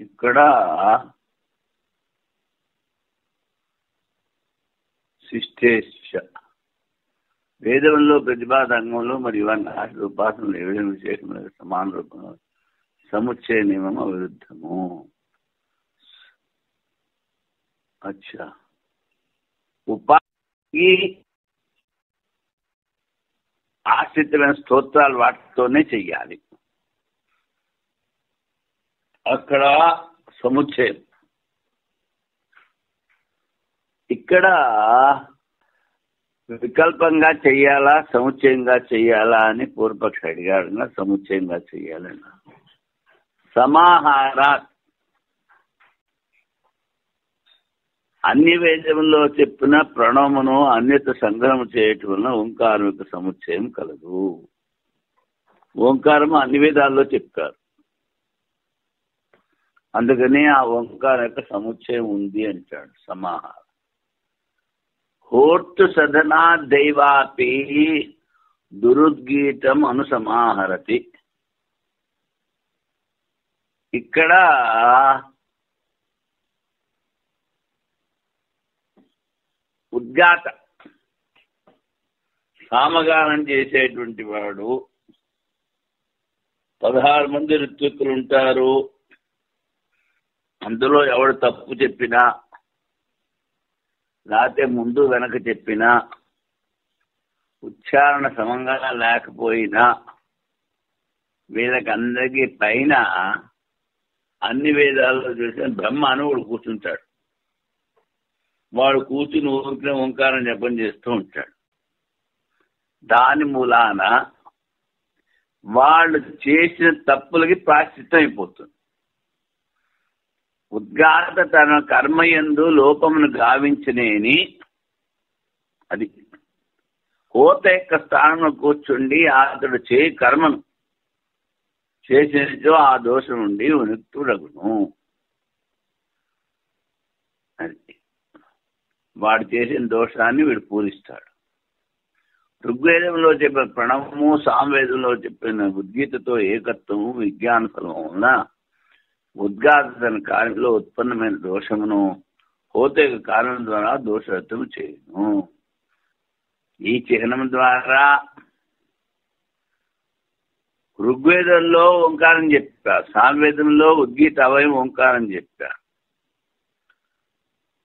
ఇక్కడ శిష్టేశ వేదంలో ప్రతిపాద అంగంలో మరియు ఉపాసనలు ఏ విధంగా విశేషమైన సమాన రూపంలో సముచ్చయ నియమం అవిరుద్ధము. అచ్చా, ఉపాధికి ఆశ్రితమైన స్తోత్రాలు వాటితోనే చెయ్యాలి. అక్కడ సముచ్చయం. ఇక్కడ వికల్పంగా చెయ్యాలా సముచ్చయంగా చెయ్యాలా అని పూర్వపక్ష అడిగాడు. సముచ్చయంగా చెయ్యాలన్నా సమాహార అన్ని వేదముల్లో చెప్పిన ప్రణవమును అన్యత సంగ్రహం చేయటం వలన ఓంకారం యొక్క సముచ్చయం కలదు. ఓంకారము అన్ని వేదాల్లో చెప్తారు, అందుకని ఆ ఓంకారం యొక్క సముచ్చయం ఉంది అంటాడు. సమాహార హోర్తు సదనా దైవాపి దురుద్గీతం అనుసమాహరతి. ఇక్కడ ఉద్గాత సామగానం చేసేటువంటి వాడు 16 మంది ఋత్విక్కులు ఉంటారు. అందులో ఎవడు తప్పు చెప్పినా లేకపోతే ముందు వెనక చెప్పినా ఉచ్చారణ సమంగా లేకపోయినా వీళ్ళకి అందరికీ పైన అన్ని వేదాల్లో చూసిన బ్రహ్మ అనువుడు కూర్చుంటాడు. వాడు కూర్చుని ఊరికే ఓంకారం జపం చేస్తూ ఉంటాడు. దాని మూలాన వాళ్ళు చేసిన తప్పులకి ప్రాశ్చిత్తం అయిపోతుంది. ఉద్గాత తన కర్మయందు లోపమును గావించనేని అది హోత యొక్క స్థానంలో కూర్చుండి అతడు కర్మను చేసినచో ఆ దోషం నుండి విముక్తుడగును. అది వాడు చేసిన దోషాన్ని వీడు పూరిస్తాడు. ఋగ్వేదంలో చెప్పిన ప్రణవము, సామవేదంలో చెప్పిన ఉద్గీతతో ఏకత్వము విజ్ఞాన ఫలము వలన ఉద్గాత తన కార్యంలో ఉత్పన్నమైన దోషమును హోత కారణం ద్వారా దోషరహితం చేయను. ఈ చిహ్నం ద్వారా ఋగ్వేదంలో ఓంకారం చెప్పా, సామవేదంలో ఉద్గీత అవయం ఓంకారం చెప్పా.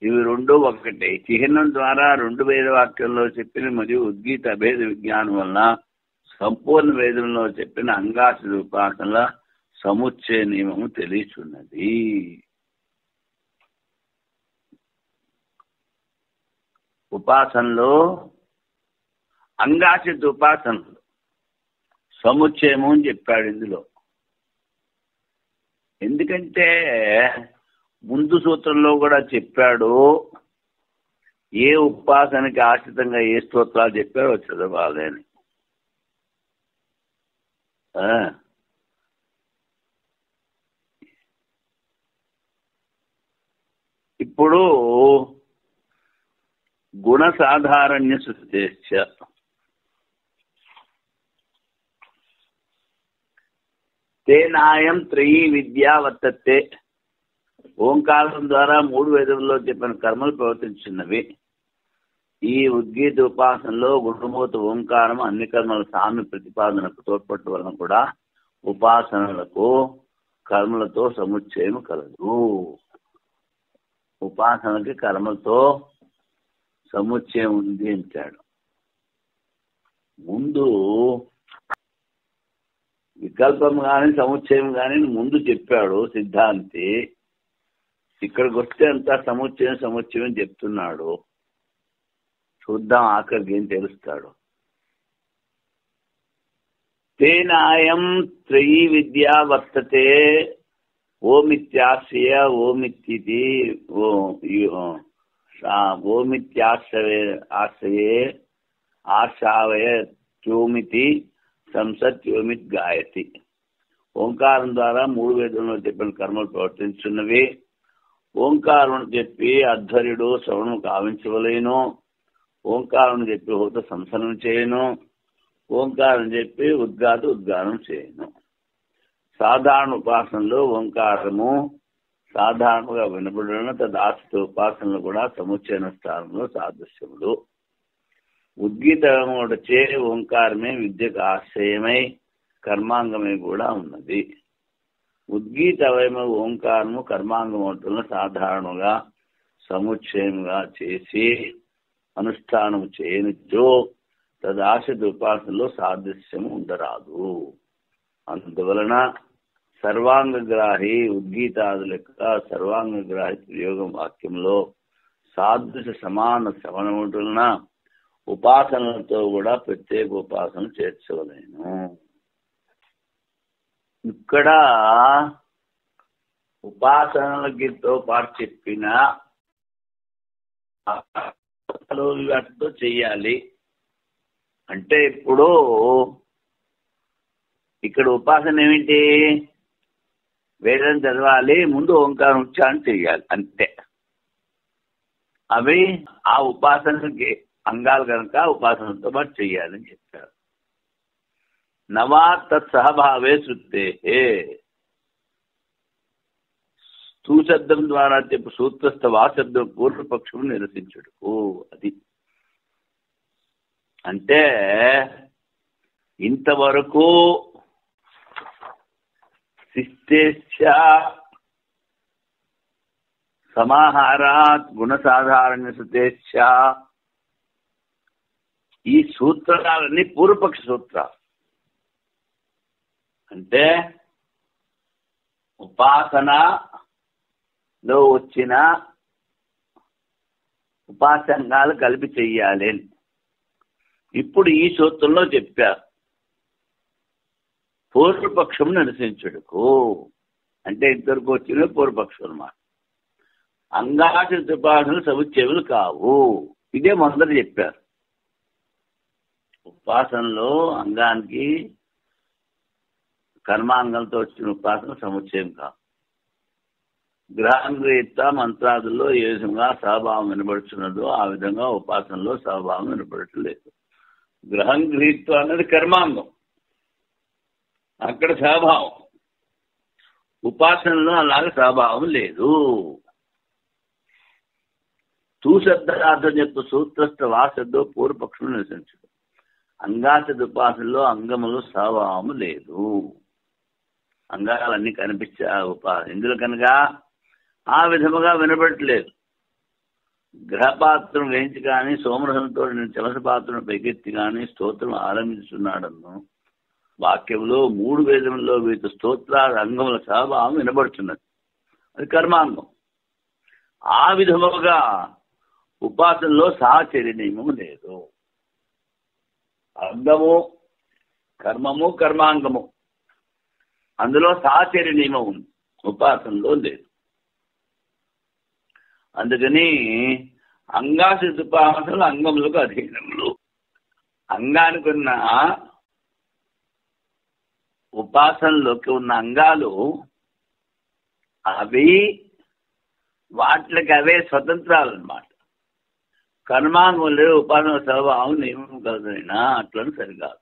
ఇవి రెండు ఒకటే. చిహ్నం ద్వారా రెండు వేద వాక్యంలో చెప్పిన మరియు ఉద్గీత అభేద విజ్ఞానం వలన సంపూర్ణ వేదంలో చెప్పిన అంగాశ ఉపాసనల సముచ్చయ నియమము తెలియచున్నది. ఉపాసనలో అంగాశ ఉపాసనలు సముచ్చయము అని చెప్పాడు ఇందులో. ఎందుకంటే ముందు సూత్రంలో కూడా చెప్పాడు, ఏ ఉపాసనకి ఆశ్రితంగా ఏ స్తోత్రాలు చెప్పారో చదవాలి అని. ఇప్పుడు గుణ సాధారణ్య సుశేష తేనాయం త్రయీ విద్యా వర్తతే. ఓంకారం ద్వారా మూడు వేదంలో చెప్పిన కర్మలు ప్రవర్తించున్నవి. ఈ ఉద్గీత ఉపాసనలో గుణమూత ఓంకారం అన్ని కర్మల సామి ప్రతిపాదనకు తోడ్పట్టు వలన కూడా ఉపాసనలకు కర్మలతో సముచ్చయం కలదు. ఉపాసనకి కర్మలతో సముచ్చయం ఉంది అంటాడు. ముందు వికల్పం కానీ సముచ్చయం కానీ ముందు చెప్పాడు సిద్ధాంతి. ఇక్కడికి వస్తే అంతా సముచ్చయం చెప్తున్నాడు. చూద్దాం ఆఖరికి ఏం తెలుస్తాడు. తేనాయం త్రయీ విద్యా వర్తతే ఓమిత్యాశ్రయ ఓమిత్యితి ఓమిత్యాశ్రయే ఆశావయ త్యోమితి సంసత్యోమిత్ గాయతి. ఓంకారం ద్వారా మూడు వేదంలో చెప్పిన కర్మలు ప్రవర్తించున్నవి. ఓంకారం చెప్పి అధ్వర్యుడు శ్రవణం కావించవలేను. ఓంకారం చెప్పి హోత సంసనం చేయను. ఓంకారం చెప్పి ఉద్గానం చేయను. సాధారణ ఉపాసనలో ఓంకారము సాధారణంగా వినబడిన తదాశ్రిత ఉపాసనలు కూడా సముచ్చయన స్థానంలో సాదృశ్యములు. ఉద్గీతముడచే ఓంకారమే విద్యకు ఆశ్రయమై కర్మాంగమై కూడా ఉన్నది. ఉద్గీత అవయమ ఓంకారము కర్మాంగమవుతున్న సాధారణంగా సముచ్చయంగా చేసి అనుష్ఠానము చేయనిచో తదాశ్రిత ఉపాసనలో సాదృశ్యము ఉండరాదు. అందువలన సర్వాంగగ్రాహి ఉద్గీతాదుల యొక్క సర్వాంగగ్రాహి ప్రయోగం వాక్యంలో సాదృశ్య సమాన శ్రవణముటున్న ఉపాసనలతో కూడా ప్రత్యేక ఉపాసన చేర్చవలేను. ఇక్కడ ఉపాసనలతో పాటు చెప్పిన వాటితో చెయ్యాలి అంటే ఇప్పుడు ఇక్కడ ఉపాసన ఏమిటి? వేదం చదవాలి, ముందు ఓంకారం ఉచ్చారణ చెయ్యాలి అంతే. అవి ఆ ఉపాసనకి అంగాలు కనుక ఉపాసనతో పాటు చెయ్యాలని చెప్పారు. నవా తత్సహభావే శృతే స్థూశబ్దం ద్వారా చెప్పు సూత్రస్థ వాశబ్దం పూర్వపక్షం నిరసించుడుకు. అది అంటే ఇంతవరకు శిష్టేశ్చ సమాహారాత్ గుణ సాధారణ శృతేశ్చ ఈ సూత్రాలన్నీ పూర్వపక్ష సూత్రాలు. అంటే ఉపాసనలో వచ్చిన ఉపాసంగాలు కలిపి చెయ్యాలి. ఇప్పుడు ఈ సూత్రంలో చెప్పారు పూర్వపక్షం నిరసించుడుకు. అంటే ఇంతవరకు వచ్చిన పూర్వపక్షం అన్నమాట. అంగాశ్రిత ఉపాసనలు సముచ్చయములు కావు. ఇదే మొదట చెప్పారు. ఉపాసనలో అంగానికి కర్మాంగంతో వచ్చిన ఉపాసన సముచ్చయం కాదు. గ్రహంగ్రహీత మంత్రాదుల్లో ఏ విధంగా సహభావం వినబడుతున్నదో ఆ విధంగా ఉపాసనలో సహభావం వినబడట్లేదు. గ్రహం గృహీత్వం అన్నది కర్మాంగం, అక్కడ సహభావం. ఉపాసనలో అలాగే సహభావం లేదు. తూ శబ్దార్థం చెప్పు సూత్రస్థ వాశబ్దో పూర్వపక్షులు నిరసించదు. అంగాశబ్ద ఉపాసనలో అంగములు స్వభావము లేదు. అంగాలన్నీ కనిపించే ఉపాసన ఇందులో కనుక ఆ విధముగా వినబడట్లేదు. గ్రహపాత్రం వేయించి కానీ సోమరసంతో చమస పాత్రను పైకెత్తి కానీ స్తోత్రం ఆరంభించున్నాడను వాక్యంలో 3 వేదములలో వీటి స్తోత్రాల అంగముల స్వభావం వినబడుతున్నది. అది కర్మాంగం. ఆ విధముగా ఉపాసనలో సాచర్య నియమము లేదు. అంగము కర్మము కర్మాంగము అందులో సాచర్య నియమం ఉంది, ఉపాసనలో లేదు. అందుకని అంగాశుద్ధ ఉపాసనలు అంగములకు అధీనములు. అంగానికి ఉన్న ఉపాసనలోకి ఉన్న అంగాలు అవి వాటికి అవే స్వతంత్రాలు అన్నమాట. కర్మాంగం లేదు, ఉపాసన స్వభావం నియమం కలదైనా అట్లని సరికాదు.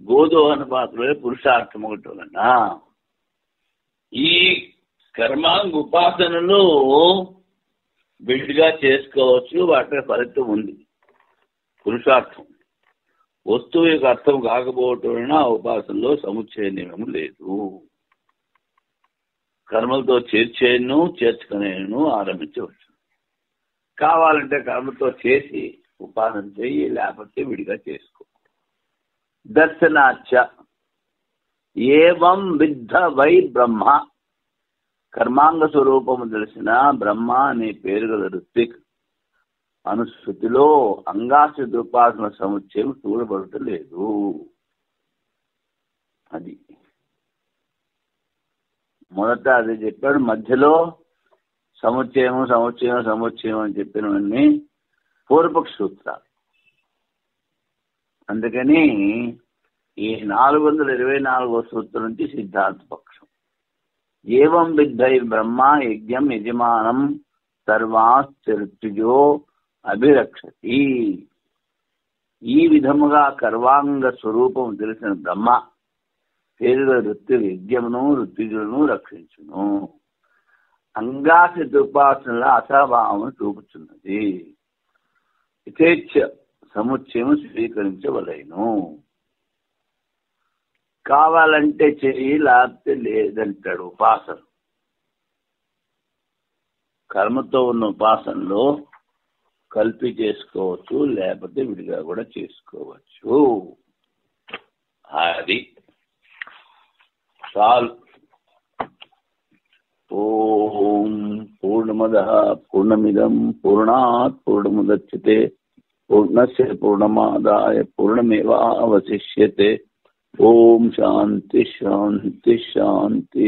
గోదోహన పాత్రలే పురుషార్థం ఒకటి వలన ఈ కర్మాంగ ఉపాసనలు విడిగా చేసుకోవచ్చు, వాటి ఫలితం ఉంది. పురుషార్థం వస్తువు యొక్క అర్థం కాకపోవటం వలన ఉపాసనలో సముచ్చయ నియమం లేదు. కర్మలతో చేర్చేయను చేర్చుకునేను ఆరంభించవచ్చు. కావాలంటే కర్మతో చేసి ఉపాసన చెయ్యి, లేకపోతే విడిగా చేసుకో. దర్శనాచ ఏవం విద్ధ వై బ్రహ్మ. కర్మాంగ స్వరూపము తెలిసిన బ్రహ్మ అనే పేరు గల ఋత్విక్ అనుశృతిలో అంగాశుద్ధ ఉపాసన సముచ్చయం చూడబడటలేదు. అది మొదట అది చెప్పాడు. మధ్యలో సముచ్చయము సముచ్చయం సముచ్చయం అని చెప్పినవన్నీ పూర్వపక్ష సూత్రాలు. అందుకని ఈ 424వ సూత్రం నుంచి సిద్ధాంత పక్షం. ఏవం విద్ధై బ్రహ్మ యజ్ఞం యజమానం సర్వాశ్చర్యో అభిరక్షతి. ఈ విధముగా కర్వాంగ స్వరూపం తెలిసిన బ్రహ్మ పేరుగా యజ్ఞమును ఋత్విజులను రక్షించును. అంగాశుద్ధ ఉపాసనల అసభావం చూపుతున్నది. యథేచ్ఛ సముచ్చయం స్వీకరించవలేను. కావాలంటే చెయ్యి, లేకపోతే లేదంటాడు. ఉపాసన కర్మతో ఉన్న ఉపాసనలో కలిపి చేసుకోవచ్చు, లేకపోతే విడిగా కూడా చేసుకోవచ్చు. అది చాలు. ఓం పూర్ణమదః పూర్ణమిదం పూర్ణాత్ పూర్ణముదచ్యతే పూర్ణస్య పూర్ణమాదాయ పూర్ణమేవావశిష్యతే. ఓం శాంతి శాంతి శాంతి.